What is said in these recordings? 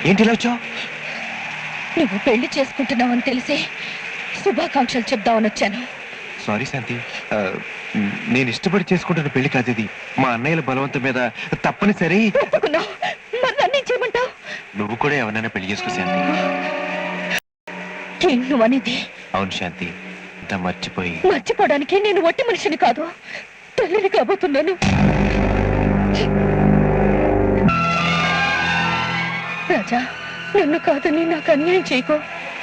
ఏంటి ఇలా వచ్చావు? నువ్వు పెళ్లి చేసుకుంటున్నావని తెలిసి శుభాకాంక్షలు చెప్దామని వచ్చాను. సారీ శాంతి, నేను ఇష్టపడి చేసుకుంటున్న పెళ్లి కాదు ఇది. మా అన్నయ్యల బలవంతం మీద తప్పనిసరి. ఒప్పుకున్నావు, మరి నన్ను ఏం చేయమంటావు? నువ్వు కూడా ఎవరైనా పెళ్లి చేసుకో శాంతి. నువ్వనేది? అవును శాంతి, ఇంత మర్చిపోవడానికి నేను ఒట్టి మనిషిని కాదు, తల్లిని కాబోతున్నాను. రాజా, నన్ను కాదని నాకు అన్యాయం చేయకో.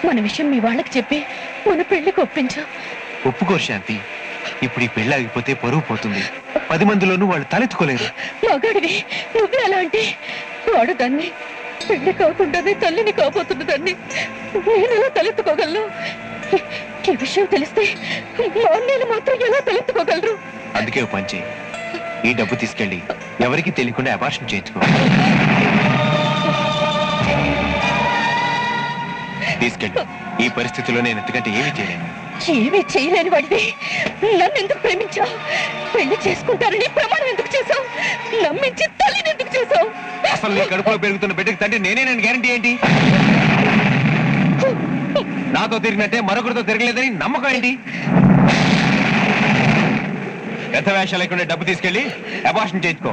మన విషయం మీ వాళ్ళకి చెప్పి మన పెళ్లికి ఒప్పించు. ఒప్పుకోరు శాంతి. ఇప్పుడు ఈ పెళ్లి ఆగిపోతే పరువు పోతుంది. 10 మందిలోనూ వాళ్ళు తలెత్తుకోలేరు. మగాడివి నువ్వే అలా అంటే వాడదాన్ని, పెళ్లి కాకుండానే తల్లిని కాబోతున్నదాన్ని నేను ఎలా తలెత్తుకోగలను? ఈ విషయం తెలిస్తే మా అన్నయ్యలు మాత్రం ఎలా తలెత్తుకోగలరు? అందుకే ఓ పని చేయి, ఈ డబ్బు తీసుకెళ్ళి ఎవరికి తెలియకుండా అబార్షన్ చేయించుకో. తీసుకెళ్ళి. ఈ పరిస్థితిలో నేను ఎంతకంటే ఏమీ చేయలేను. ఏమీ చేయలేని వాడివి నన్ను ఎందుకు ప్రేమించావు? పెళ్లి చేసుకుంటారని ప్రమాణం ఎందుకు చేశావు? నమ్మించి తల్లిని ఎందుకు చేశావు? అసలు నీ కడుపులో పెరుగుతున్న బిడ్డకి తండ్రి నేనేనని గ్యారంటీ ఏంటి? నాతో తిరిగినట్టే మరొకరితో తిరగలేదని నమ్మకం ఏంటి? పెద్ద వేషాలు లేకుండా డబ్బు తీసుకెళ్ళి అబార్షన్ చేయించుకో.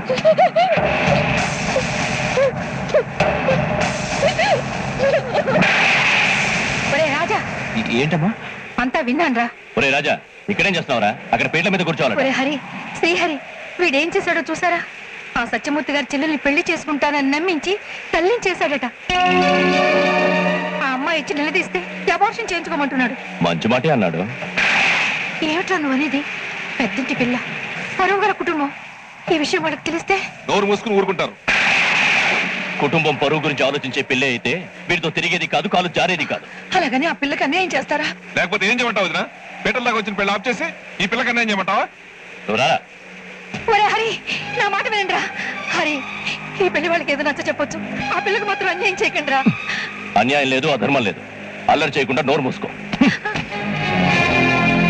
రాజా, ఏంటమ్మా? అంతా విన్నాన్రా. ఒరే రాజా, ఇక్కడేం చేస్తున్నావురా? అక్కడ పేట్ల మీద కూర్చోవాలి. హరి, శ్రీహరి వీడేం చేశాడో చూసారా? ఆ సత్యమూర్తి గారి చెల్లెల్ని పెళ్లి చేసుకుంటానని నమ్మించి తల్లిని చేశాడట. ఆ అమ్మాయి ఇచ్చి నిలదీస్తే అబార్షన్ చేయించుకోమంటున్నాడు. మంచి మాటే అన్నాడు. ఏమిట్రా నువ్వు అనేది? పెద్దింటి పిల్ల, పరువు గల కుటుంబం. ఈ విషయం వాళ్ళకి తెలిస్తే నోరు మూసుకుని ఊరుకుంటారు. కుటుంబం పరువు గురించి ఆలోచించే పిల్లే అయితే వీటితో తిరిగేది కాదు, కాలు జారేది కాదు. అలాగని ఆ పిల్లకి అన్యాయం చేస్తారా? లేకపోతే ఏం చేయమంటావు? వదినా, పేటల్లాగా వచ్చిన పెళ్లి ఆఫ్ చేసి ఈ పిల్లకి అన్యాయం చేయమంటావా? ఒరే హరి, నా మాట వినండిరా. హరి, ఈ పెళ్లి వాళ్ళకి ఏదో నచ్చ చెప్పొచ్చు, ఆ పిల్లకి మాత్రం అన్యాయం చేయకండి రా. అన్యాయం లేదు, అధర్మం లేదు. అల్లరి చేయకుండా నోరు మూసుకో.